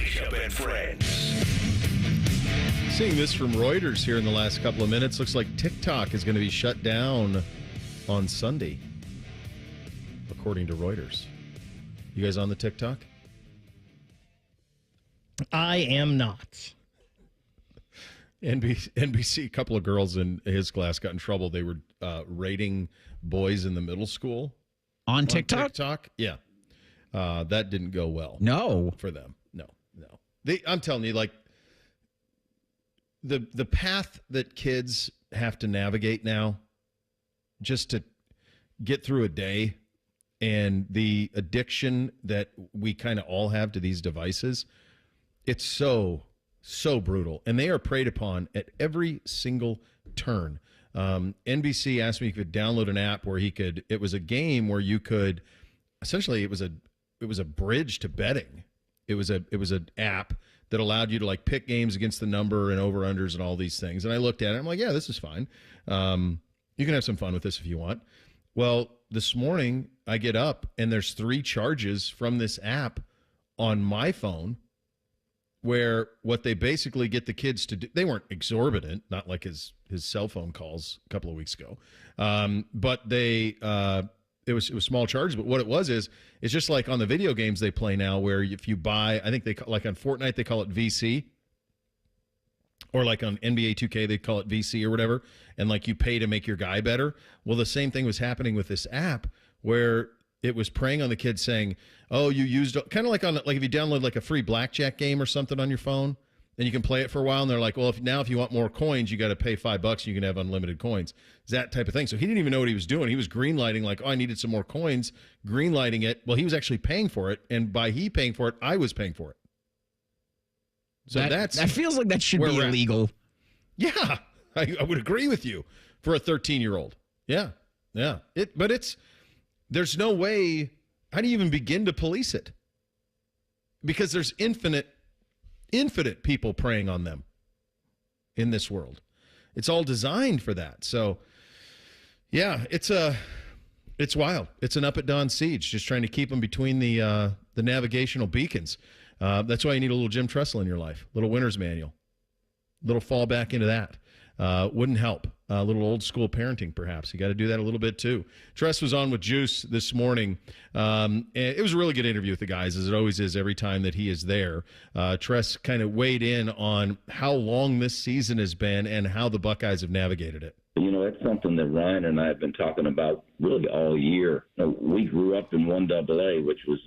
Bishop and Friends. Seeing this from Reuters here in the last couple of minutes, looks like TikTok is going to be shut down on Sunday, according to Reuters. You guys on the TikTok? I am not. NBC, a couple of girls in his class got in trouble. They were rating boys in the middle school. On TikTok? Yeah. That didn't go well. No. For them. No. I'm telling you, like, the path that kids have to navigate now just to get through a day, and the addiction that we kind of all have to these devices, it's so brutal. And they are preyed upon at every single turn. NBC asked me if he could download an app where it was a game where you could, essentially it was a bridge to betting. It was an app that allowed you to like pick games against the number and over-unders and all these things. And I looked at it, I'm like, yeah, this is fine. You can have some fun with this if you want. Well, this morning I get up and there's 3 charges from this app on my phone, where what they basically get the kids to do, they weren't exorbitant, not like his cell phone calls a couple of weeks ago, but they it was small charges. But what it was is it's just like on the video games they play now, where if you buy, I think like on Fortnite they call it VC, or like on NBA 2K they call it VC or whatever, and like you pay to make your guy better. Well, the same thing was happening with this app where it was preying on the kids, saying, "Oh, you used," kind of like if you download like a free blackjack game or something on your phone, and you can play it for a while, and they're like, "Well, if you want more coins, you got to pay $5, and you can have unlimited coins." It's that type of thing. So he didn't even know what he was doing. He was greenlighting, like, "Oh, I needed some more coins," greenlighting it. Well, he was actually paying for it, and by he paying for it, I was paying for it. So that feels like that should be illegal. Yeah, I would agree with you for a 13-year-old. Yeah. There's no way. How do you even begin to police it? Because there's infinite people preying on them in this world. It's all designed for that. So, yeah, it's wild. It's an up at dawn siege, just trying to keep them between the navigational beacons. That's why you need a little Jim Trestle in your life, little winner's manual, little fall back into that. Wouldn't help. A little old school parenting, perhaps. You got to do that a little bit, too. Tress was on with Juice this morning. And it was a really good interview with the guys, as it always is every time that he is there. Tress kind of weighed in on how long this season has been and how the Buckeyes have navigated it. You know, it's something that Ryan and I have been talking about really all year. You know, we grew up in 1AA, which was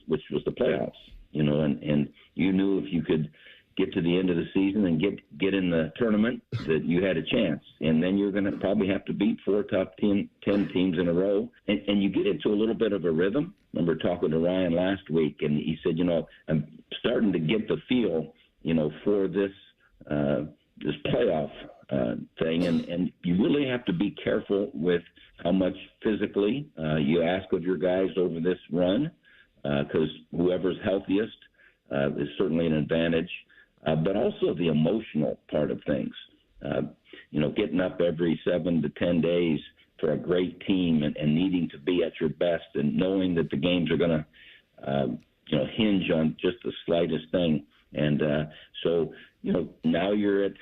the playoffs, you know, and you knew if you could get to the end of the season and get in the tournament that you had a chance. And then you're going to probably have to beat 4 top 10 teams in a row. And you get into a little bit of a rhythm. I remember talking to Ryan last week, and he said, you know, I'm starting to get the feel, you know, for this playoff thing. And you really have to be careful with how much physically you ask of your guys over this run, because whoever's healthiest is certainly an advantage. But also the emotional part of things. You know, getting up every 7 to 10 days for a great team and needing to be at your best and knowing that the games are going to, you know, hinge on just the slightest thing. And so, you know, now you're at,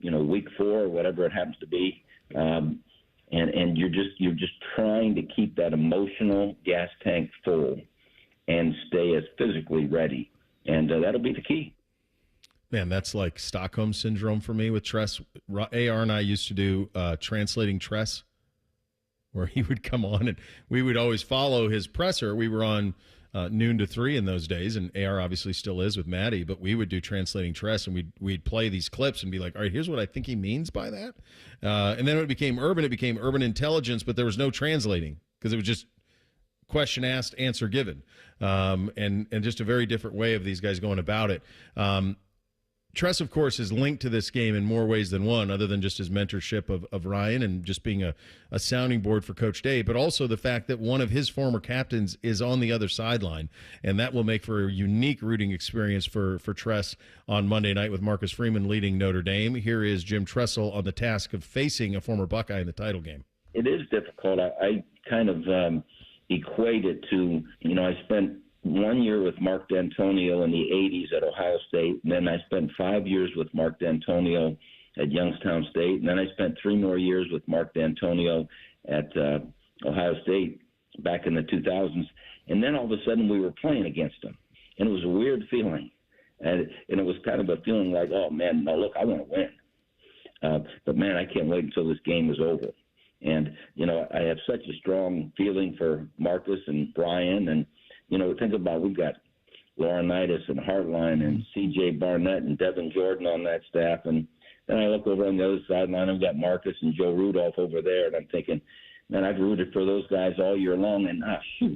you know, week 4 or whatever it happens to be, and you're just trying to keep that emotional gas tank full and stay as physically ready. And that'll be the key. Man, that's like Stockholm Syndrome for me with Tress. AR and I used to do Translating Tress, where he would come on and we would always follow his presser. We were on noon to 3 in those days, and AR obviously still is with Maddie, but we would do Translating Tress, and we'd play these clips and be like, all right, here's what I think he means by that. And then when it became urban intelligence, but there was no translating because it was just question asked, answer given, and just a very different way of these guys going about it. Tress, of course, is linked to this game in more ways than one, other than just his mentorship of Ryan and just being a sounding board for Coach Day, but also the fact that one of his former captains is on the other sideline, and that will make for a unique rooting experience for Tress on Monday night with Marcus Freeman leading Notre Dame. Here is Jim Tressel on the task of facing a former Buckeye in the title game. It is difficult. I kind of equate it to, you know, I spent 1 year with Mark D'Antonio in the 80s at Ohio State, and then I spent 5 years with Mark D'Antonio at Youngstown State, and then I spent 3 more years with Mark D'Antonio at Ohio State back in the 2000s. And then all of a sudden we were playing against him, and it was a weird feeling. And it was kind of a feeling like, oh, man, now look, I want to win. But, man, I can't wait until this game is over. And, I have such a strong feeling for Marcus and Brian. And, think about we've got Laurinaitis and Hartline and C.J. Barnett and Devin Jordan on that staff. And then I look over on the other sideline, I've got Marcus and Joe Rudolph over there. And I'm thinking, man, I've rooted for those guys all year long. And,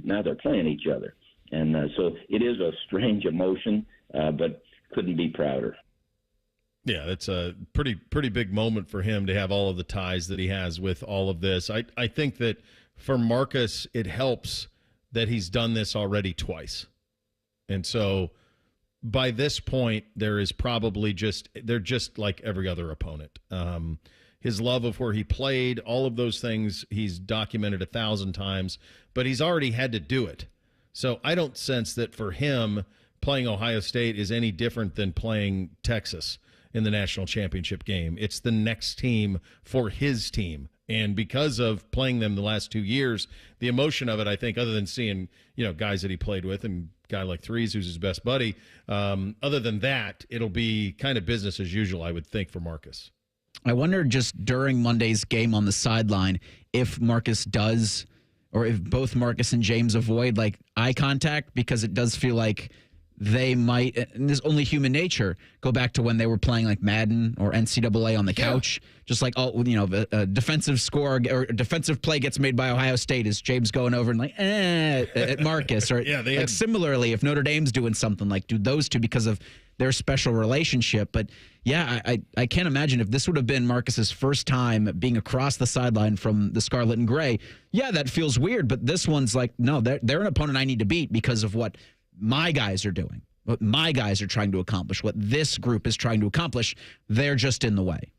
now they're playing each other. And so it is a strange emotion, but couldn't be prouder. Yeah, that's a pretty big moment for him to have all of the ties that he has with all of this. I think that for Marcus, it helps that he's done this already twice. And so by this point, they're just like every other opponent. His love of where he played, all of those things he's documented 1,000 times, but he's already had to do it. So I don't sense that for him, playing Ohio State is any different than playing Texas in the national championship game. It's the next team for his team. And because of playing them the last 2 years, the emotion of it, I think, other than seeing, guys that he played with and a guy like Threes, who's his best buddy, other than that, it'll be kind of business as usual, I would think, for Marcus. I wonder just during Monday's game on the sideline if Marcus does, or if both Marcus and James avoid eye contact, because it does feel like they might, and this is only human nature, go back to when they were playing like Madden or NCAA on the couch. Just like, a defensive score or a defensive play gets made by Ohio State, is James going over and at Marcus? Or similarly, if Notre Dame's doing something, do those two because of their special relationship. But yeah, I can't imagine if this would have been Marcus's first time being across the sideline from the Scarlet and Gray. Yeah, that feels weird, but this one's like, no, they're an opponent I need to beat because of what my guys are doing, what my guys are trying to accomplish, what this group is trying to accomplish. They're just in the way.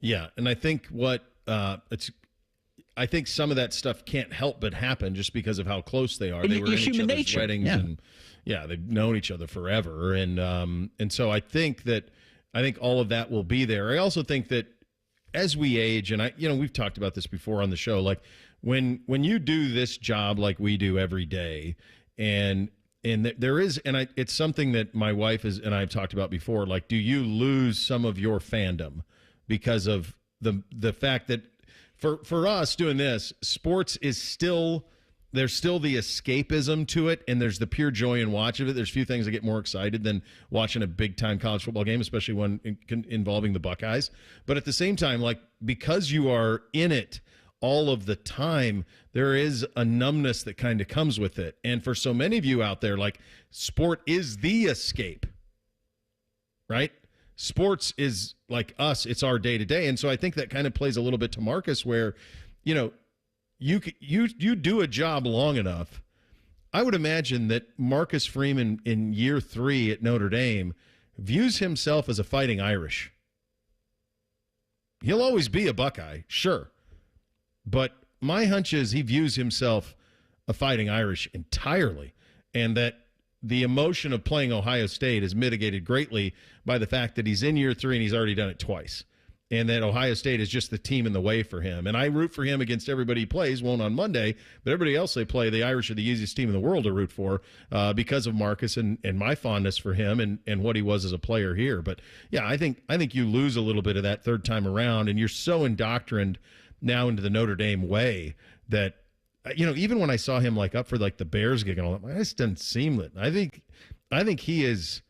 Yeah, and I think I think some of that stuff can't help but happen just because of how close they are. They were in each other's weddings, and they've known each other forever, and so I think all of that will be there. I also think that as we age, and we've talked about this before on the show, like when you do this job like we do every day. And there is, and it's something that my wife and I have talked about before. Like, do you lose some of your fandom because of the fact that for us doing this, sports is there's still the escapism to it, and there's the pure joy and watch of it. There's few things that get more excited than watching a big time college football game, especially one involving the Buckeyes. But at the same time, because you are in it all of the time, there is a numbness that kind of comes with it. And for so many of you out there, sport is the escape, right? Sports is like us. It's our day to day. And so I think that kind of plays a little bit to Marcus where, you do a job long enough. I would imagine that Marcus Freeman in year 3 at Notre Dame views himself as a Fighting Irish. He'll always be a Buckeye, sure. But my hunch is he views himself a Fighting Irish entirely, and that the emotion of playing Ohio State is mitigated greatly by the fact that he's in year 3 and he's already done it twice, and that Ohio State is just the team in the way for him. And I root for him against everybody he plays, won't on Monday, but everybody else they play, the Irish are the easiest team in the world to root for because of Marcus and my fondness for him and what he was as a player here. But, yeah, I think you lose a little bit of that third time around, and you're so indoctrined now into the Notre Dame way that, even when I saw him up for the Bears gig and all that, it just doesn't seem it. I think he is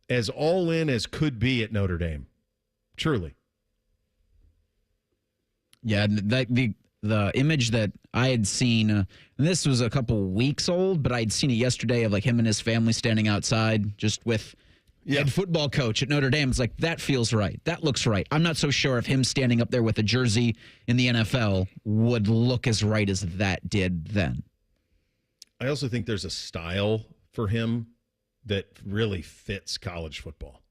as all in as could be at Notre Dame. Truly. Yeah, the image that I had seen, and this was a couple weeks old, but I'd seen it yesterday of him and his family standing outside just with head football coach at Notre Dame. It's that feels right. That looks right. I'm not so sure if him standing up there with a jersey in the NFL would look as right as that did then. I also think there's a style for him that really fits college football.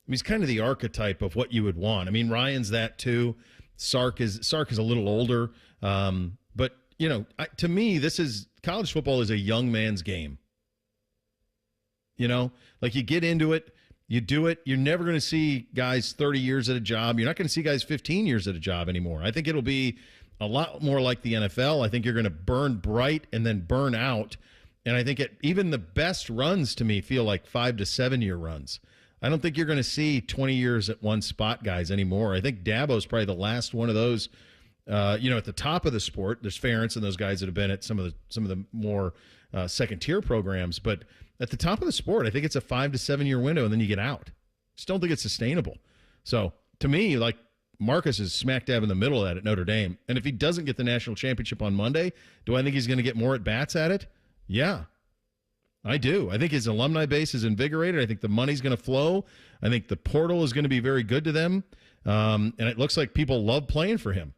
He's kind of the archetype of what you would want. Ryan's that too. Sark is a little older, but to me, college football is a young man's game. Like you get into it, you do it. You're never going to see guys 30 years at a job. You're not going to see guys 15 years at a job anymore. I think it'll be a lot more like the NFL. I think you're going to burn bright and then burn out. And I think even the best runs to me feel like 5 to 7 year runs. I don't think you're going to see 20 years at one spot guys anymore. I think Dabo's probably the last one of those. At the top of the sport, there's Ferentz and those guys that have been at some of the more second tier programs, but at the top of the sport, I think it's a 5 to 7 year window, and then you get out. Just don't think it's sustainable. So to me, like Marcus is smack dab in the middle of that at Notre Dame, and if he doesn't get the national championship on Monday, do I think he's going to get more at bats at it? Yeah, I do. I think his alumni base is invigorated. I think the money's going to flow. I think the portal is going to be very good to them, and it looks like people love playing for him.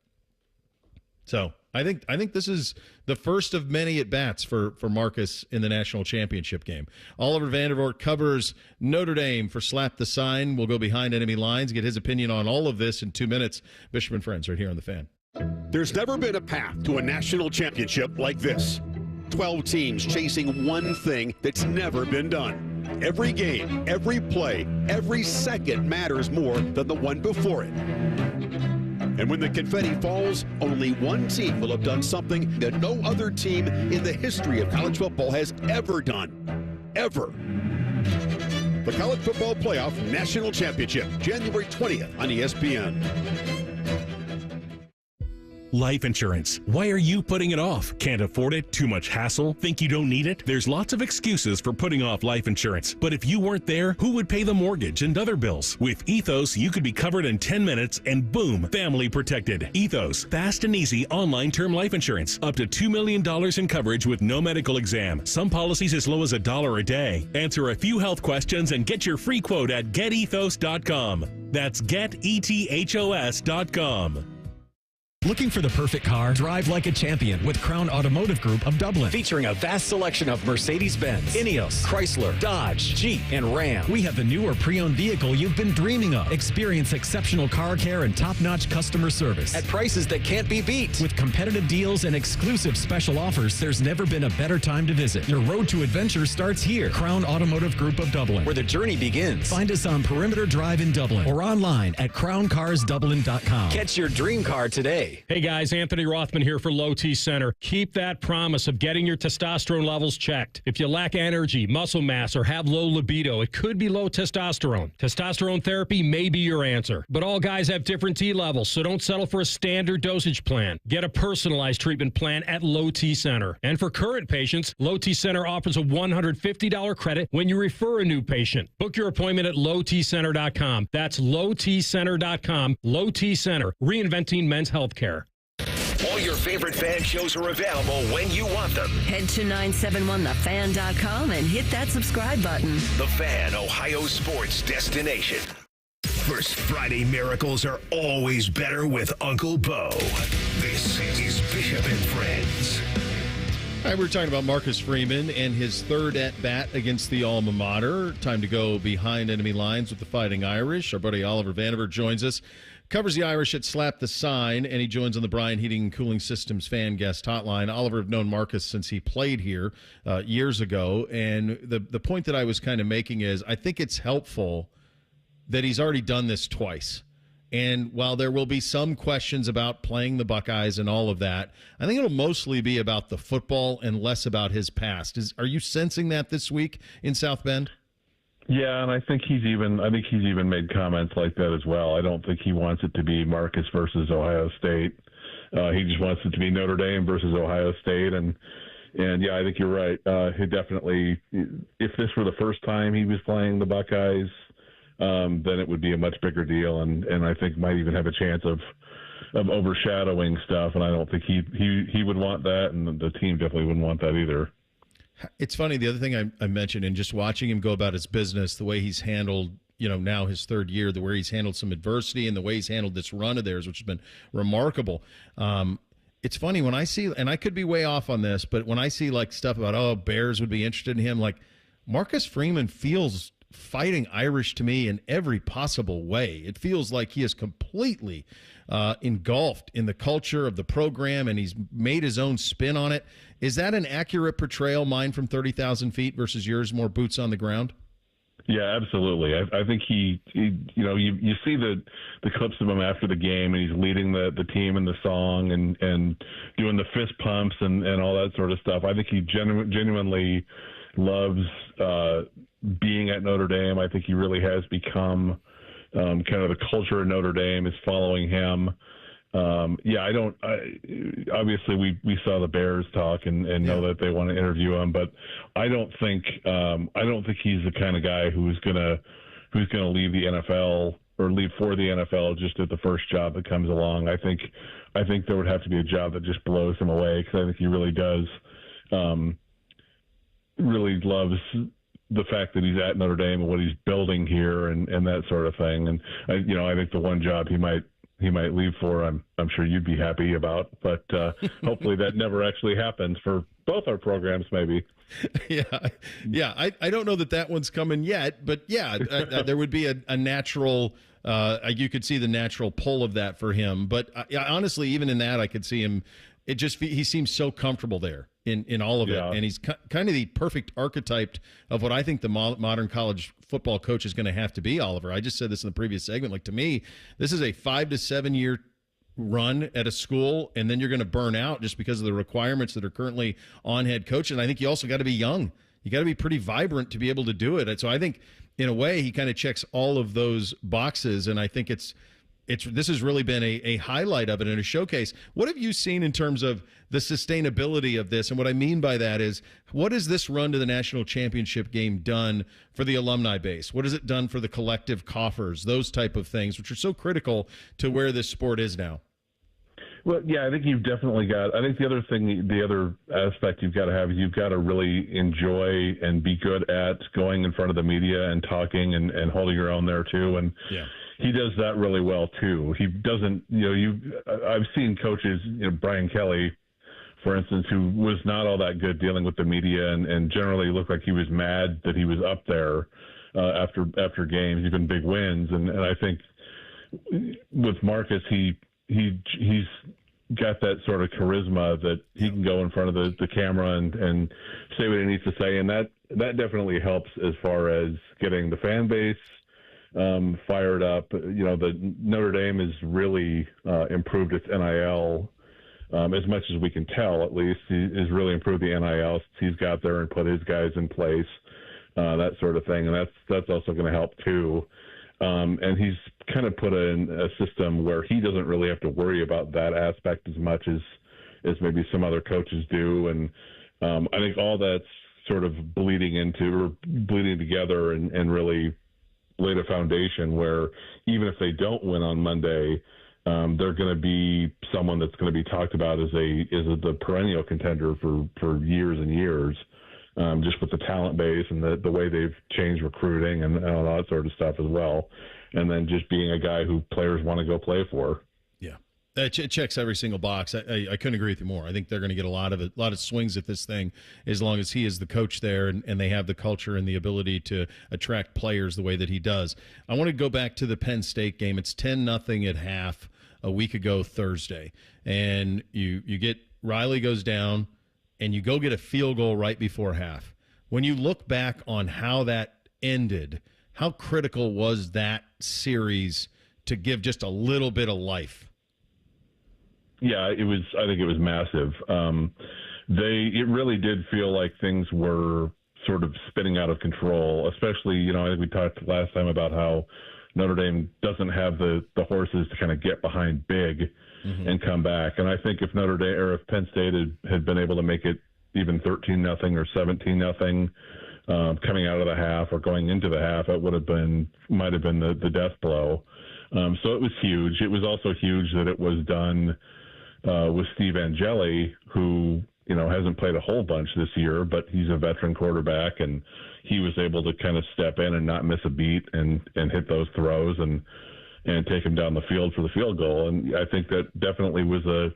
So I think this is the first of many at-bats for Marcus in the national championship game. Oliver Vandervoort covers Notre Dame for Slap the Sign. We'll go behind enemy lines, get his opinion on all of this in 2 minutes. Bishop and Friends right here on The Fan. There's never been a path to a national championship like this. 12 teams chasing one thing that's never been done. Every game, every play, every second matters more than the one before it. And when the confetti falls, only one team will have done something that no other team in the history of college football has ever done. Ever. The College Football Playoff National Championship, January 20th on ESPN. Life insurance. Why are you putting it off? Can't afford it? Too much hassle? Think you don't need it? There's lots of excuses for putting off life insurance. But if you weren't there, who would pay the mortgage and other bills? With Ethos, you could be covered in 10 minutes and boom, family protected. Ethos, fast and easy online term life insurance. Up to $2 million in coverage with no medical exam. Some policies as low as $1 a day. Answer a few health questions and get your free quote at getethos.com. That's getethos.com. Looking for the perfect car? Drive like a champion with Crown Automotive Group of Dublin. Featuring a vast selection of Mercedes-Benz, Ineos, Chrysler, Dodge, Jeep, and Ram. We have the new or pre-owned vehicle you've been dreaming of. Experience exceptional car care and top-notch customer service. At prices that can't be beat. With competitive deals and exclusive special offers, there's never been a better time to visit. Your road to adventure starts here. Crown Automotive Group of Dublin. Where the journey begins. Find us on Perimeter Drive in Dublin or online at crowncarsdublin.com. Catch your dream car today. Hey guys, Anthony Rothman here for Low T Center. Keep that promise of getting your testosterone levels checked. If you lack energy, muscle mass, or have low libido, it could be low testosterone. Testosterone therapy may be your answer. But all guys have different T levels, so don't settle for a standard dosage plan. Get a personalized treatment plan at Low T Center. And for current patients, Low T Center offers a $150 credit when you refer a new patient. Book your appointment at lowtcenter.com. That's lowtcenter.com. Low T Center, reinventing men's healthcare. All your favorite fan shows are available when you want them. Head to 971thefan.com and hit that subscribe button. The Fan, Ohio sports destination. First Friday miracles are always better with Uncle Bo. This is Bishop and Friends. All right, we're talking about Marcus Freeman and his third at-bat against the alma mater. Time to go behind enemy lines with the Fighting Irish. Our buddy Oliver Vandervoort joins us. Covers the Irish at Slap the Sign, and he joins on the Bryan Heating and Cooling Systems fan guest hotline. Oliver, I've known Marcus since he played here years ago, and the point that I was kind of making is I think it's helpful that he's already done this twice. And while there will be some questions about playing the Buckeyes and all of that, I think it'll mostly be about the football and less about his past. Are you sensing that this week in South Bend? Yeah, and I think he's even made comments like that as well. I don't think he wants it to be Marcus versus Ohio State. He just wants it to be Notre Dame versus Ohio State, and yeah, I think you're right. He definitely, if this were the first time he was playing the Buckeyes, then it would be a much bigger deal, and I think might even have a chance of overshadowing stuff. And I don't think he would want that, and the team definitely wouldn't want that either. It's funny, the other thing I mentioned, and just watching him go about his business, the way he's handled, now his third year, the way he's handled some adversity and the way he's handled this run of theirs, which has been remarkable. It's funny when I see, and I could be way off on this, but when I see like stuff about, Bears would be interested in him, like Marcus Freeman feels fighting Irish to me in every possible way. It feels like he is completely engulfed in the culture of the program, and he's made his own spin on it. Is that an accurate portrayal, mine from 30,000 feet versus yours, more boots on the ground? Yeah, absolutely. I think he you see the clips of him after the game, and he's leading the team in the song and doing the fist pumps and all that sort of stuff. I think he genuinely loves being at Notre Dame. I think he really has become kind of the culture of Notre Dame is following him. Obviously we saw the Bears talk and know that they want to interview him, but I don't think he's the kind of guy who's gonna leave the NFL or leave for the NFL just at the first job that comes along. I think there would have to be a job that just blows him away, because I think he really does really loves the fact that he's at Notre Dame and what he's building here and that sort of thing. And I think the one job he might leave for, I'm sure you'd be happy about, but hopefully that never actually happens for both our programs, maybe. Yeah. I don't know that one's coming yet, but there would be a natural. You could see the natural pull of that for him, but honestly, even in that, I could see him. He seems so comfortable there in all of it, and he's kind of the perfect archetype of what I think the modern college football coach is going to have to be, Oliver. I just said this in the previous segment. Like, to me, this is a 5 to 7 year run at a school, and then you're going to burn out just because of the requirements that are currently on head coach. And I think you also got to be young. You got to be pretty vibrant to be able to do it. And so I think, in a way, he kind of checks all of those boxes, and I think this has really been a highlight of it and a showcase. What have you seen in terms of the sustainability of this? And what I mean by that is, what has this run to the national championship game done for the alumni base? What has it done for the collective coffers, those type of things, which are so critical to where this sport is now? Well, yeah, I think you've definitely got. I think the other aspect you've got to have is you've got to really enjoy and be good at going in front of the media and talking and holding your own there too. And he does that really well too. He doesn't, I've seen coaches, Brian Kelly, for instance, who was not all that good dealing with the media and generally looked like he was mad that he was up there after games, even big wins. And I think with Marcus, he's got that sort of charisma that he can go in front of the camera and say what he needs to say. And that definitely helps as far as getting the fan base fired up. The Notre Dame has really improved its NIL as much as we can tell. At least he has really improved the NIL since he's got there and put his guys in place, that sort of thing, and that's also going to help too. And he's kind of put in a system where he doesn't really have to worry about that aspect as much as maybe some other coaches do. And I think all that's sort of bleeding together and really laid a foundation where even if they don't win on Monday, they're going to be someone that's going to be talked about as the perennial contender for years and years, just with the talent base and the way they've changed recruiting and all that sort of stuff as well. And then just being a guy who players want to go play for. Yeah. It checks every single box. I couldn't agree with you more. I think they're going to get a lot of swings at this thing as long as he is the coach there and they have the culture and the ability to attract players the way that he does. I want to go back to the Penn State game. It's 10-0 at half a week ago Thursday. And you get Riley goes down and you go get a field goal right before half. When you look back on how that ended, how critical was that series to give just a little bit of life? Yeah, it was. I think it was massive. It really did feel like things were sort of spinning out of control. Especially, I think we talked last time about how Notre Dame doesn't have the horses to kind of get behind big and come back. And I think if Notre Dame or if Penn State had been able to make it even 13-0 or 17-0 coming out of the half or going into the half, it might have been the death blow. So it was huge. It was also huge that it was done with Steve Angeli, who hasn't played a whole bunch this year, but he's a veteran quarterback, and he was able to kind of step in and not miss a beat and hit those throws and take him down the field for the field goal. And I think that definitely was a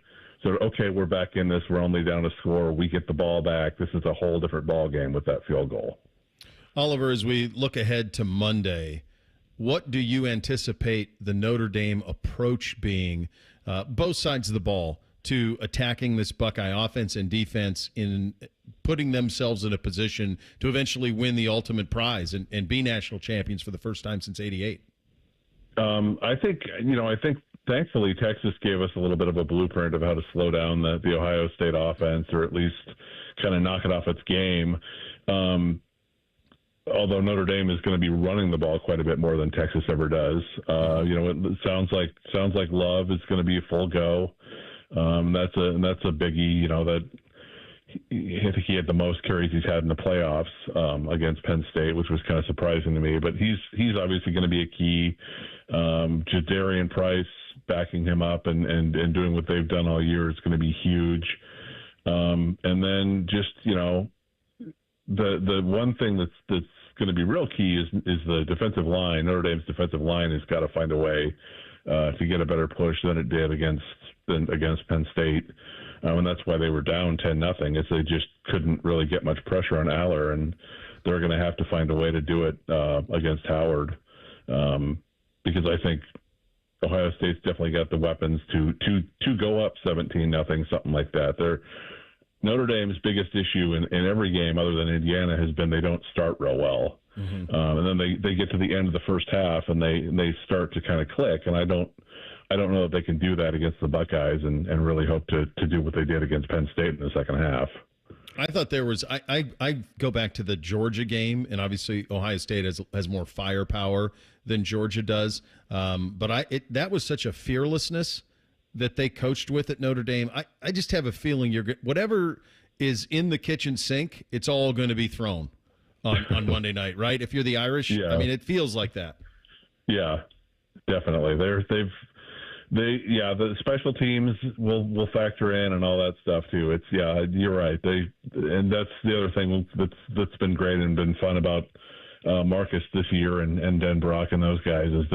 sort of, okay, we're back in this. We're only down a score. We get the ball back. This is a whole different ball game with that field goal. Oliver, as we look ahead to Monday, what do you anticipate the Notre Dame approach being, both sides of the ball, to attacking this Buckeye offense and defense in putting themselves in a position to eventually win the ultimate prize and be national champions for the first time since '88? I think thankfully Texas gave us a little bit of a blueprint of how to slow down the Ohio State offense, or at least kind of knock it off its game. Although Notre Dame is going to be running the ball quite a bit more than Texas ever does. It sounds like Love is going to be a full go. That's a biggie. That I think he had the most carries he's had in the playoffs against Penn State, which was kind of surprising to me. But he's obviously going to be a key. Jadarian Price backing him up and doing what they've done all year is going to be huge. And then just the one thing that's going to be real key is the defensive line. Notre Dame's defensive line has got to find a way to get a better push than it did against Penn State. And that's why they were down 10-0, is they just couldn't really get much pressure on Aller, and they're going to have to find a way to do it against Howard, because I think Ohio State's definitely got the weapons to go up 17-0, something like that. Notre Dame's biggest issue in every game other than Indiana has been they don't start real well. Mm-hmm. And then they get to the end of the first half and they start to kind of click, and I don't know if they can do that against the Buckeyes and really hope to do what they did against Penn State in the second half. I thought there was I go back to the Georgia game, and obviously Ohio State has more firepower than Georgia does. But that was such a fearlessness that they coached with at Notre Dame. I just have a feeling whatever is in the kitchen sink, it's all going to be thrown on Monday night, right? If you're the Irish, yeah. I mean, it feels like that. Yeah, definitely. The special teams will factor in and all that stuff too. You're right. And that's the other thing that's been great and been fun about Marcus this year and Den Brock and those guys is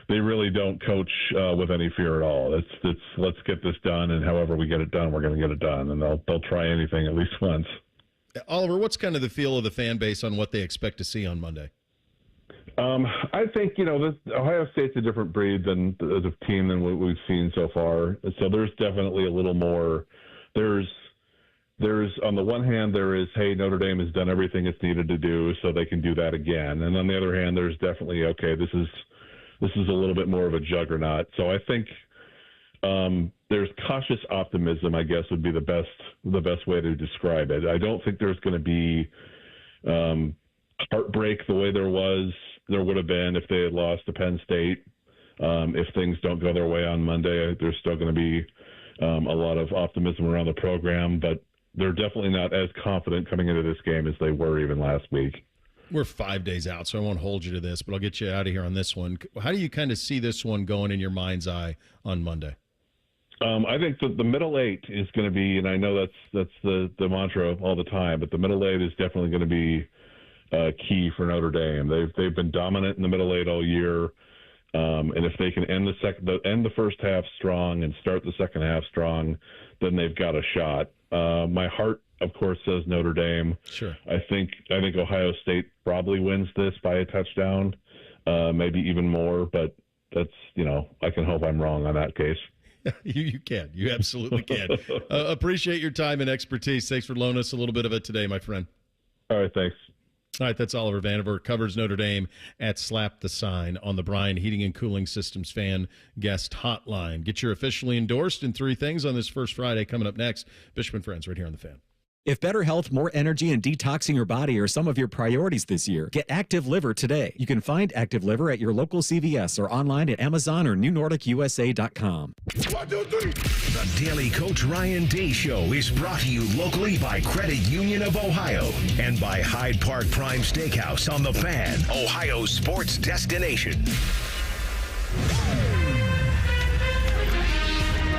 they really don't coach with any fear at all. It's let's get this done, and however we get it done, we're going to get it done, and they'll try anything at least once. Oliver, what's kind of the feel of the fan base on what they expect to see on Monday? I think, Ohio State's a different breed as a team than what we've seen so far. So there's definitely a little more. There's on the one hand, there is, hey, Notre Dame has done everything it's needed to do, so they can do that again. And on the other hand, there's definitely, okay, this is a little bit more of a juggernaut. So I think there's cautious optimism, I guess, would be the best way to describe it. I don't think there's going to be heartbreak the way there would have been if they had lost to Penn State. If things don't go their way on Monday, there's still going to be a lot of optimism around the program, but they're definitely not as confident coming into this game as they were even last week. We're 5 days out, so I won't hold you to this, but I'll get you out of here on this one. How do you kind of see this one going in your mind's eye on Monday? I think that the middle eight is going to be, and I know that's the mantra all the time, but the middle eight is definitely going to be key for Notre Dame. They've been dominant in the middle eight all year, and if they can end the first half strong and start the second half strong, then they've got a shot. My heart, of course, says Notre Dame. Sure. I think Ohio State probably wins this by a touchdown, maybe even more. But that's I can hope I'm wrong on that case. You can. You absolutely can. Appreciate your time and expertise. Thanks for loaning us a little bit of it today, my friend. All right, thanks. All right, that's Oliver Vandiver, covers Notre Dame at Slap the Sign on the Bryan Heating and Cooling Systems Fan Guest Hotline. Get your officially endorsed in 3 things on this first Friday coming up next. Bishop and Friends right here on The Fan. If better health, more energy, and detoxing your body are some of your priorities this year, get Active Liver today. You can find Active Liver at your local CVS or online at Amazon or NewNordicUSA.com. 1, 2, 3. The Daily Coach Ryan Day Show is brought to you locally by Credit Union of Ohio and by Hyde Park Prime Steakhouse on The Fan, Ohio's sports destination.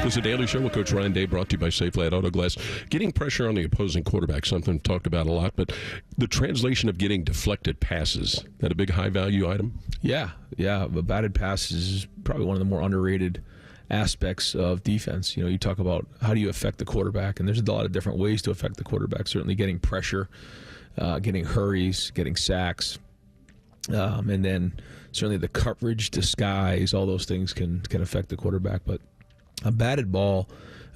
This is a Daily Show with Coach Ryan Day, brought to you by Safe Flat Auto Glass. Getting pressure on the opposing quarterback, something we've talked about a lot, but the translation of getting deflected passes, that a big high-value item? Yeah. A batted pass is probably one of the more underrated aspects of defense. You talk about how do you affect the quarterback, and there's a lot of different ways to affect the quarterback. Certainly getting pressure getting hurries, getting sacks. And then certainly the coverage, disguise, all those things can affect the quarterback. But a batted ball,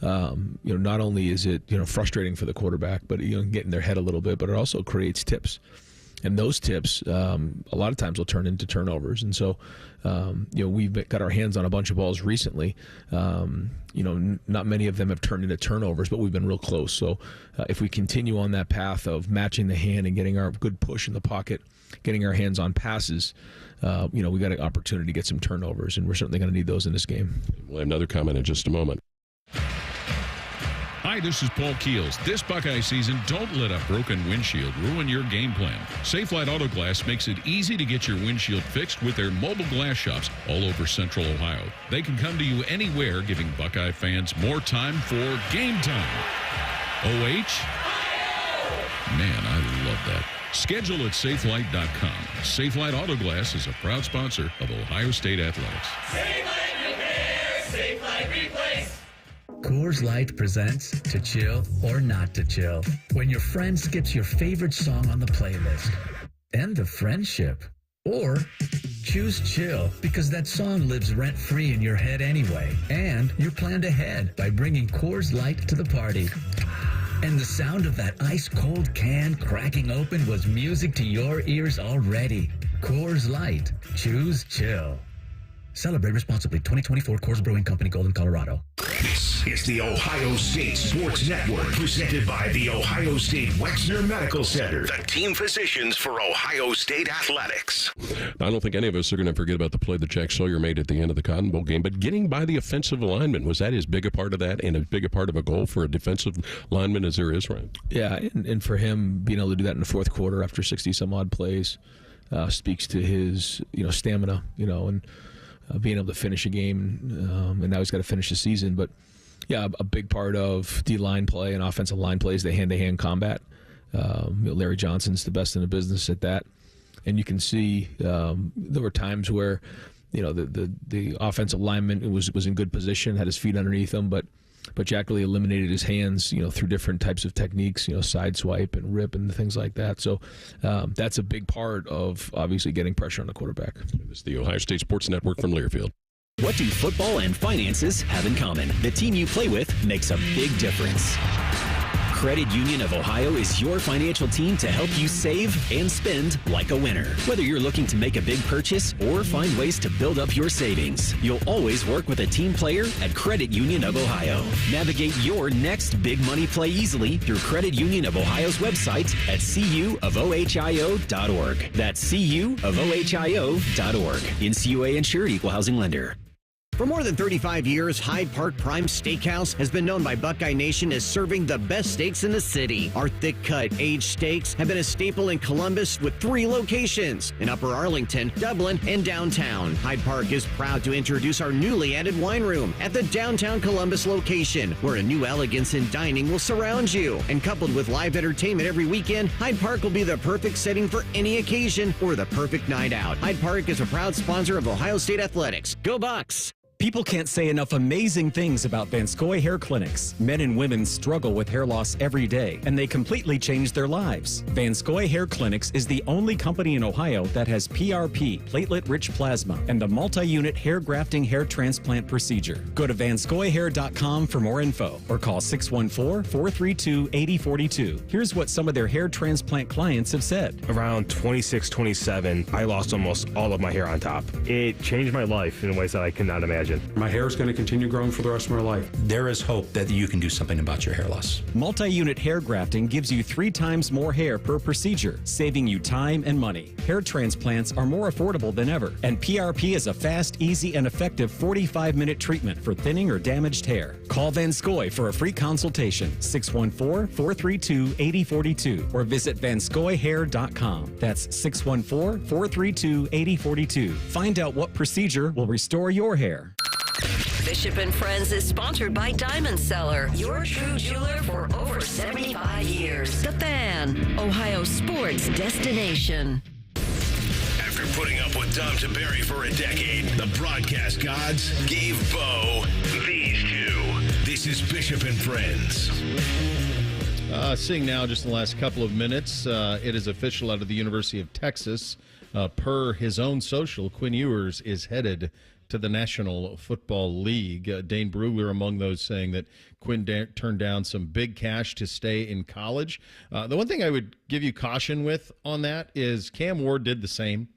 not only is it frustrating for the quarterback, but get in their head a little bit, but it also creates tips. And those tips, a lot of times will turn into turnovers. And so, we've got our hands on a bunch of balls recently. Not many of them have turned into turnovers, but we've been real close. So if we continue on that path of matching the hand and getting our good push in the pocket, getting our hands on passes, we got an opportunity to get some turnovers, and we're certainly going to need those in this game. We'll have another comment in just a moment. Hi, this is Paul Keels. This Buckeye season, don't let a broken windshield ruin your game plan. Safelite Auto Glass makes it easy to get your windshield fixed with their mobile glass shops all over Central Ohio. They can come to you anywhere, giving Buckeye fans more time for game time. OH? Man, I love that. Schedule at safelite.com. Safelite Auto Glass is a proud sponsor of Ohio State Athletics. Safelite Repair, Safelite Replace. Coors Light presents To Chill or Not to Chill. When your friend skips your favorite song on the playlist. End the friendship. Or choose chill because that song lives rent-free in your head anyway. And you're planned ahead by bringing Coors Light to the party. And the sound of that ice-cold can cracking open was music to your ears already. Coors Light. Choose chill. Celebrate responsibly. 2024 Coors Brewing Company, Golden, Colorado. This is the Ohio State Sports Network, presented by the Ohio State Wexner Medical Center, the team physicians for Ohio State Athletics. I don't think any of us are going to forget about the play that Jack Sawyer made at the end of the Cotton Bowl game, but getting by the offensive lineman, was that as big a part of that and as big a part of a goal for a defensive lineman as there is, Ryan? Yeah, and for him, being able to do that in the fourth quarter after 60-some-odd plays speaks to his, stamina, and being able to finish a game, and now he's got to finish the season. But, yeah, a big part of D-line play and offensive line play is the hand-to-hand combat. Larry Johnson's the best in the business at that. And you can see there were times where, the offensive lineman was in good position, had his feet underneath him, but Jack really eliminated his hands, through different types of techniques, side swipe and rip and things like that. So that's a big part of obviously getting pressure on the quarterback. This is the Ohio State Sports Network from Learfield. What do football and finances have in common? The team you play with makes a big difference. Credit Union of Ohio is your financial team to help you save and spend like a winner. Whether you're looking to make a big purchase or find ways to build up your savings, you'll always work with a team player at Credit Union of Ohio. Navigate your next big money play easily through Credit Union of Ohio's website at cuofohio.org. That's cuofohio.org. NCUA insured, equal housing lender. For more than 35 years, Hyde Park Prime Steakhouse has been known by Buckeye Nation as serving the best steaks in the city. Our thick-cut, aged steaks have been a staple in Columbus with 3 locations, in Upper Arlington, Dublin, and downtown. Hyde Park is proud to introduce our newly added wine room at the downtown Columbus location, where a new elegance in dining will surround you. And coupled with live entertainment every weekend, Hyde Park will be the perfect setting for any occasion or the perfect night out. Hyde Park is a proud sponsor of Ohio State Athletics. Go Bucks! People can't say enough amazing things about Vanscoy Hair Clinics. Men and women struggle with hair loss every day, and they completely change their lives. Vanscoy Hair Clinics is the only company in Ohio that has PRP, platelet-rich plasma, and a multi-unit hair grafting hair transplant procedure. Go to vanscoyhair.com for more info, or call 614-432-8042. Here's what some of their hair transplant clients have said. Around 26, 27, I lost almost all of my hair on top. It changed my life in ways that I cannot imagine. My hair is going to continue growing for the rest of my life. There is hope that you can do something about your hair loss. Multi-unit hair grafting gives you 3 times more hair per procedure, saving you time and money. Hair transplants are more affordable than ever, and PRP is a fast, easy, and effective 45-minute treatment for thinning or damaged hair. Call Vanscoy for a free consultation, 614-432-8042, or visit vanscoyhair.com. That's 614-432-8042. Find out what procedure will restore your hair. Bishop and Friends is sponsored by Diamond Seller, your true jeweler for over 75 years. The Fan, Ohio sports destination. After putting up with Dom Tiberi for a decade, the broadcast gods gave Bo these two. This is Bishop and Friends. Seeing now just in the last couple of minutes, it is official out of the University of Texas. Per his own social, Quinn Ewers is headed to the National Football League. Dane Brugler among those saying that Quinn turned down some big cash to stay in college. The one thing I would give you caution with on that is Cam Ward did the same.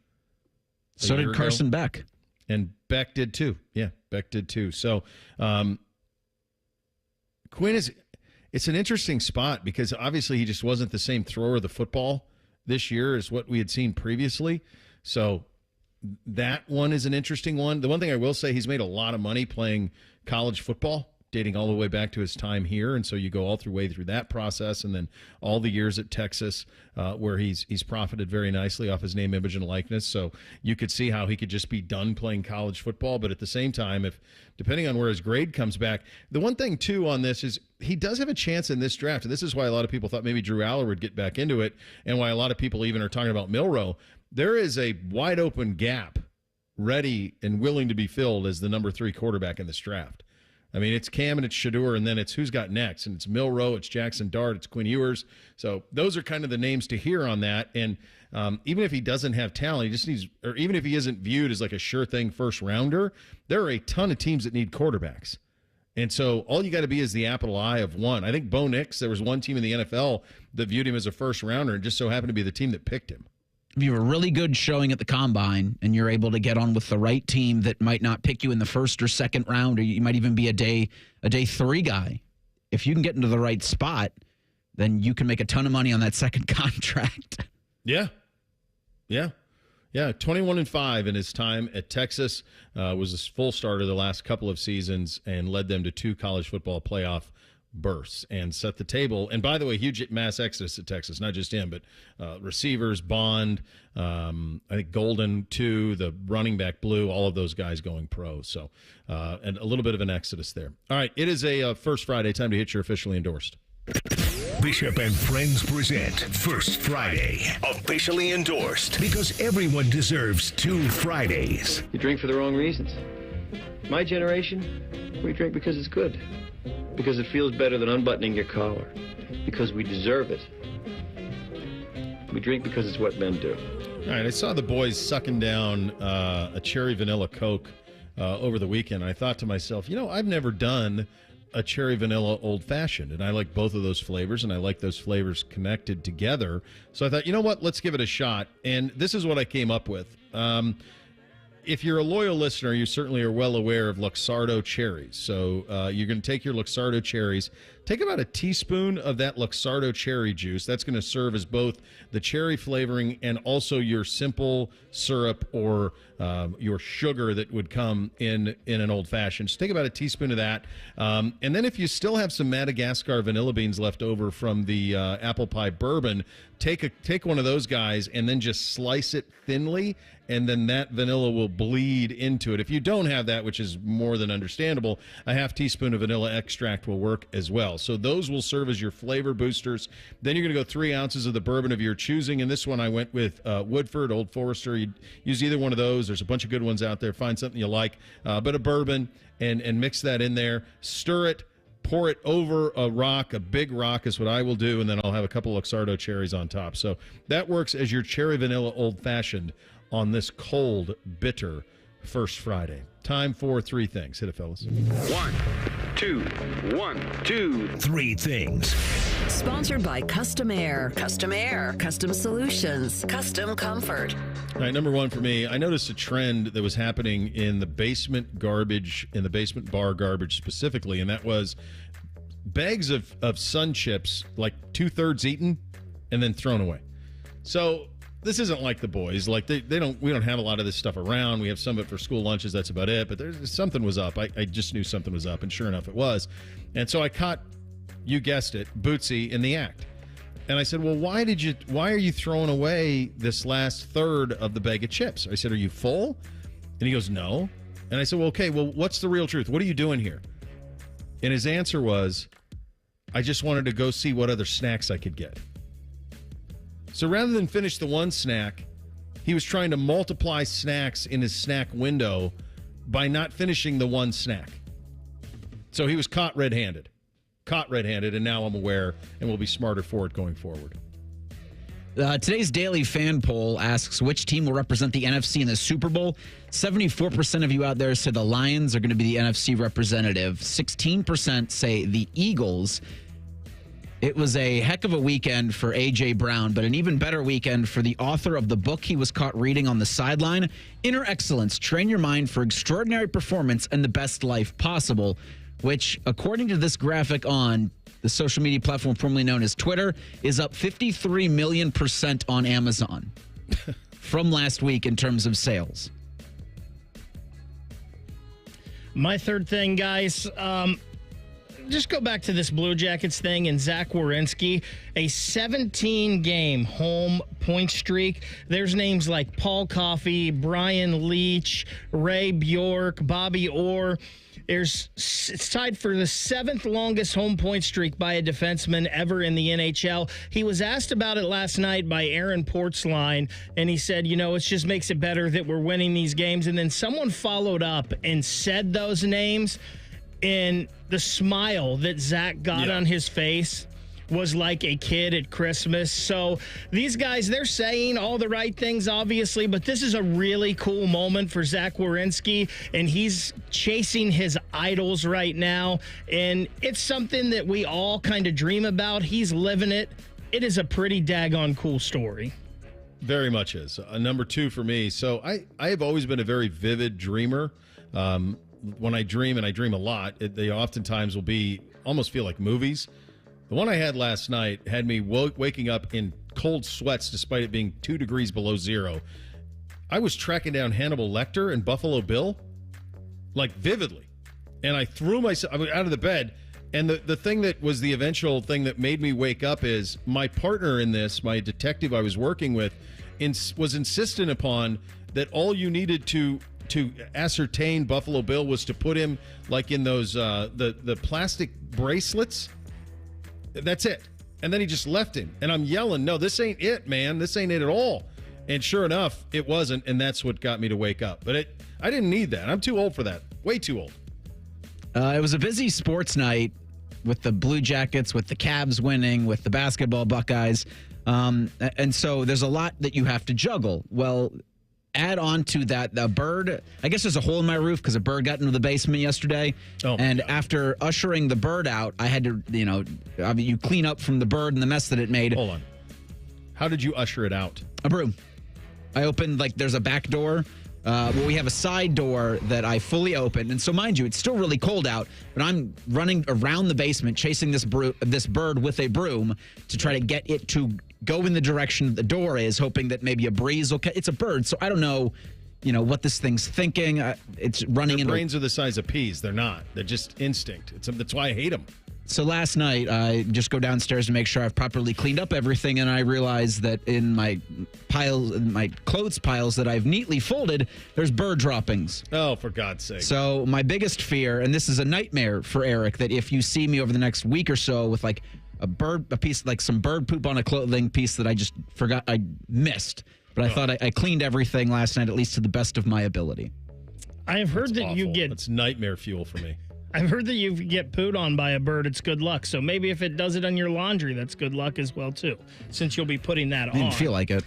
So did Carson Beck. And Beck did too. Yeah, Beck did too. So Quinn it's an interesting spot because obviously he just wasn't the same thrower of the football this year as what we had seen previously. So that one is an interesting one. The one thing I will say, he's made a lot of money playing college football, dating all the way back to his time here. And so you go all the way through that process and then all the years at Texas where he's profited very nicely off his name, image, and likeness. So you could see how he could just be done playing college football. But at the same time, if depending on where his grade comes back, the one thing, too, on this is he does have a chance in this draft. And this is why a lot of people thought maybe Drew Aller would get back into it and why a lot of people even are talking about Milroe. There is a wide open gap ready and willing to be filled as the number 3 quarterback in this draft. I mean, it's Cam and it's Shedeur, and then it's who's got next. And it's Milroe, it's Jackson Dart, it's Quinn Ewers. So those are kind of the names to hear on that. And even if he doesn't have talent, he just needs, or even if he isn't viewed as like a sure thing first rounder, there are a ton of teams that need quarterbacks. And so all you got to be is the apple eye of one. I think Bo Nix, there was one team in the NFL that viewed him as a first rounder and just so happened to be the team that picked him. If you have a really good showing at the combine and you're able to get on with the right team that might not pick you in the first or second round, or you might even be a day 3 guy, if you can get into the right spot, then you can make a ton of money on that second contract. Yeah. 21-5 in his time at Texas, was a full starter the last couple of seasons and led them to 2 college football playoff bursts and set the table. And by the way, huge mass exodus at Texas, not just him, but receivers, Bond, I think Golden too, the running back Blue, all of those guys going pro. So and a little bit of an exodus there. All right, it is a First Friday. Time to hit your officially endorsed. Bishop and Friends present First Friday, officially endorsed, because everyone deserves 2 Fridays. You drink for the wrong reasons. My generation, we drink because it's good. Because it feels better than unbuttoning your collar. Because we deserve it. We drink because it's what men do. All right, I saw the boys sucking down a cherry vanilla Coke over the weekend. I thought to myself, I've never done a cherry vanilla old fashioned, and I like both of those flavors, and I like those flavors connected together. So I thought, you know what, let's give it a shot. And this is what I came up with. If you're a loyal listener, you certainly are well aware of Luxardo cherries. So you're going to take your Luxardo cherries, take about a teaspoon of that Luxardo cherry juice. That's going to serve as both the cherry flavoring and also your simple syrup or your sugar that would come in an old fashioned. Just take about a teaspoon of that. And then if you still have some Madagascar vanilla beans left over from the apple pie bourbon, take one of those guys and then just slice it thinly, and then that vanilla will bleed into it. If you don't have that, which is more than understandable, a half teaspoon of vanilla extract will work as well. So those will serve as your flavor boosters. Then you're going to go 3 ounces of the bourbon of your choosing. And this one I went with Woodford, Old Forester. You'd use either one of those. There's a bunch of good ones out there. Find something you like. But a bourbon, and mix that in there. Stir it. Pour it over a rock, a big rock is what I will do, and then I'll have a couple Luxardo cherries on top. So that works as your cherry vanilla old-fashioned on this cold, bitter First Friday. Time for 3 things. Hit it, fellas. 1, 2, 1, 2, 3 things. Sponsored by Custom Air. Custom Air. Custom Solutions. Custom Comfort. All right, number 1 for me, I noticed a trend that was happening in the basement garbage, in the basement bar garbage specifically, and that was bags of Sun Chips, like 2/3 eaten and then thrown away. So this isn't like the boys. Like we don't have a lot of this stuff around. We have some of it for school lunches. That's about it. But something was up. I just knew something was up, and sure enough, it was. And so I caught, you guessed it, Bootsy in the act. And I said, well, why are you throwing away this last third of the bag of chips? I said, are you full? And he goes, no. And I said, well, okay, well, what's the real truth? What are you doing here? And his answer was, I just wanted to go see what other snacks I could get. So rather than finish the one snack, he was trying to multiply snacks in his snack window by not finishing the one snack. So he was caught red-handed. caught red-handed, and now I'm aware and will be smarter for it going forward. Today's daily fan poll asks which team will represent the NFC in the Super Bowl. 74% of you out there said the Lions are going to be the NFC representative. 16% say the Eagles. It was a heck of a weekend for A.J. Brown, but an even better weekend for the author of the book he was caught reading on the sideline, Inner Excellence, Train Your Mind for Extraordinary Performance and the Best Life Possible, which, according to this graphic on the social media platform formerly known as Twitter, is up 53 million % on Amazon from last week in terms of sales. My third thing, guys, just go back to this Blue Jackets thing and Zach Werenski, a 17-game home point streak. There's names like Paul Coffey, Brian Leach, Ray Bjork, Bobby Orr. It's tied for the 7th longest home point streak by a defenseman ever in the NHL. He was asked about it last night by Aaron Portzline, and he said, it just makes it better that we're winning these games. And then someone followed up and said those names, and the smile that Zach got on his face was like a kid at Christmas. So these guys, they're saying all the right things, obviously, but this is a really cool moment for Zach Werenski, and he's chasing his idols right now, and it's something that we all kind of dream about. He's living it. It is a pretty daggone cool story. Very much is. Number 2 for me. So I have always been a very vivid dreamer. When I dream, and I dream a lot, they oftentimes will almost feel like movies. The one I had last night had me waking up in cold sweats despite it being 2 degrees below zero. I was tracking down Hannibal Lecter and Buffalo Bill, like vividly. And I threw myself out of the bed. And the thing that was the eventual thing that made me wake up is my partner in this, my detective I was working with, was insistent upon that all you needed to ascertain Buffalo Bill was to put him like in those the plastic bracelets. That's it. And then he just left him. And I'm yelling, no, this ain't it, man. This ain't it at all. And sure enough, it wasn't. And that's what got me to wake up. But I didn't need that. I'm too old for that. Way too old. It was a busy sports night with the Blue Jackets, with the Cavs winning, with the basketball Buckeyes. And so there's a lot that you have to juggle. Well, add on to that, the bird, I guess there's a hole in my roof because a bird got into the basement yesterday. And after ushering the bird out, I had to, you clean up from the bird and the mess that it made. Hold on. How did you usher it out? A broom. I opened, there's a back door. We have a side door that I fully opened. And so, mind you, it's still really cold out, but I'm running around the basement chasing this bird with a broom to try to get it to go in the direction the door is, hoping that maybe a breeze will catch. It's a bird, so I don't know, what this thing's thinking. It's running in. Their brains are the size of peas. They're not. They're just instinct. That's why I hate them. So last night, I just go downstairs to make sure I've properly cleaned up everything, and I realize that in my clothes piles that I've neatly folded, there's bird droppings. Oh, for God's sake. So my biggest fear, and this is a nightmare for Eric, that if you see me over the next week or so with a piece, like some bird poop on a clothing piece that I just forgot I missed. But I thought I cleaned everything last night, at least to the best of my ability. I have heard that you get... It's nightmare fuel for me. I've heard that you get pooed on by a bird, it's good luck. So maybe if it does it on your laundry, that's good luck as well, too, since you'll be putting that on. I didn't feel like it.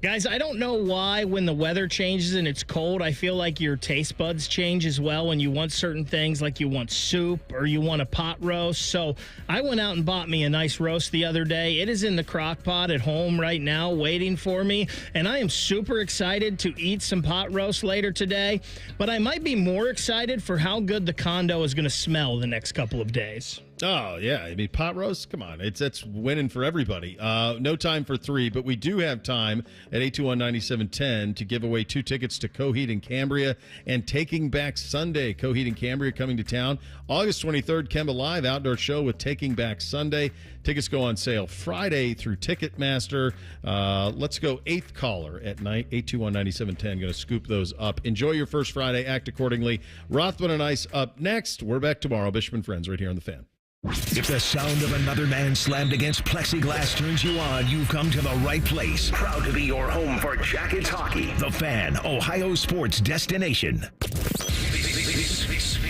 Guys, I don't know why when the weather changes and it's cold, I feel like your taste buds change as well when you want certain things, like you want soup or you want a pot roast. So I went out and bought me a nice roast the other day. It is in the crock pot at home right now waiting for me, and I am super excited to eat some pot roast later today, but I might be more excited for how good the condo is going to smell the next couple of days. Oh, yeah. I mean, pot roast, come on. That's winning for everybody. No time for 3, but we do have time at 821-9710 to give away 2 tickets to Coheed and Cambria and Taking Back Sunday. Coheed and Cambria coming to town August 23rd, Kemba Live outdoor show with Taking Back Sunday. Tickets go on sale Friday through Ticketmaster. Let's go 8th caller at 821-9710. Going to scoop those up. Enjoy your first Friday. Act accordingly. Rothman and Ice up next. We're back tomorrow. Bishop and Friends right here on The Fan. If the sound of another man slammed against plexiglass turns you on, you've come to the right place. Proud to be your home for Jackets hockey. The Fan, Ohio sports destination.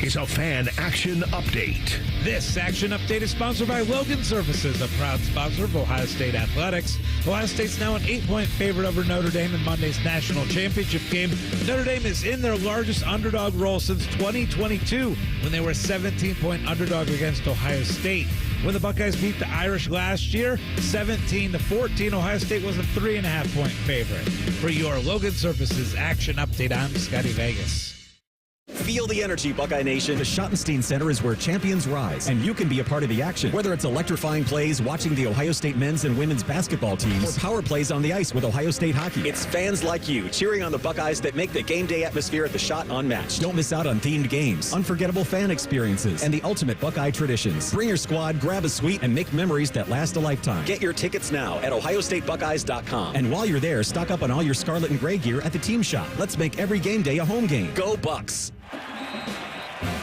is a Fan Action Update. This Action Update is sponsored by Logan Services, a proud sponsor of Ohio State Athletics. Ohio State's now an 8-point favorite over Notre Dame in Monday's national championship game. Notre Dame is in their largest underdog role since 2022, when they were a 17-point underdog against Ohio State. When the Buckeyes beat the Irish last year, 17-14, Ohio State was a 3.5-point favorite. For your Logan Services Action Update, I'm Scotty Vegas. Feel the energy, Buckeye Nation. The Schottenstein Center is where champions rise, and you can be a part of the action. Whether it's electrifying plays, watching the Ohio State men's and women's basketball teams, or power plays on the ice with Ohio State hockey, it's fans like you cheering on the Buckeyes that make the game day atmosphere at the Schott unmatched. Don't miss out on themed games, unforgettable fan experiences, and the ultimate Buckeye traditions. Bring your squad, grab a suite, and make memories that last a lifetime. Get your tickets now at ohiostatebuckeyes.com. And while you're there, stock up on all your scarlet and gray gear at the team shop. Let's make every game day a home game. Go Bucks!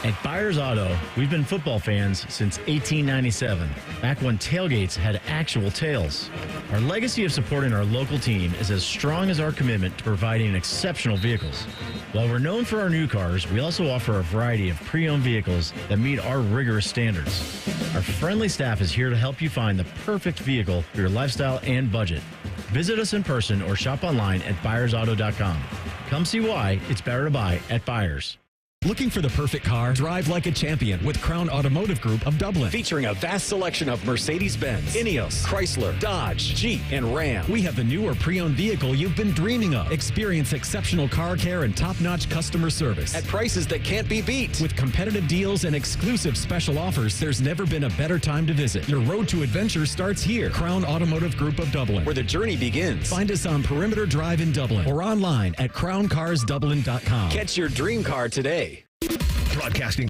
At Byers Auto, we've been football fans since 1897, back when tailgates had actual tails. Our legacy of supporting our local team is as strong as our commitment to providing exceptional vehicles. While we're known for our new cars, we also offer a variety of pre-owned vehicles that meet our rigorous standards. Our friendly staff is here to help you find the perfect vehicle for your lifestyle and budget. Visit us in person or shop online at ByersAuto.com. Come see why it's better to buy at Byers. Looking for the perfect car? Drive like a champion with Crown Automotive Group of Dublin. Featuring a vast selection of Mercedes-Benz, Ineos, Chrysler, Dodge, Jeep, and Ram. We have the new or pre-owned vehicle you've been dreaming of. Experience exceptional car care and top-notch customer service at prices that can't be beat. With competitive deals and exclusive special offers, there's never been a better time to visit. Your road to adventure starts here. Crown Automotive Group of Dublin, where the journey begins. Find us on Perimeter Drive in Dublin or online at crowncarsdublin.com. Catch your dream car today. Broadcasting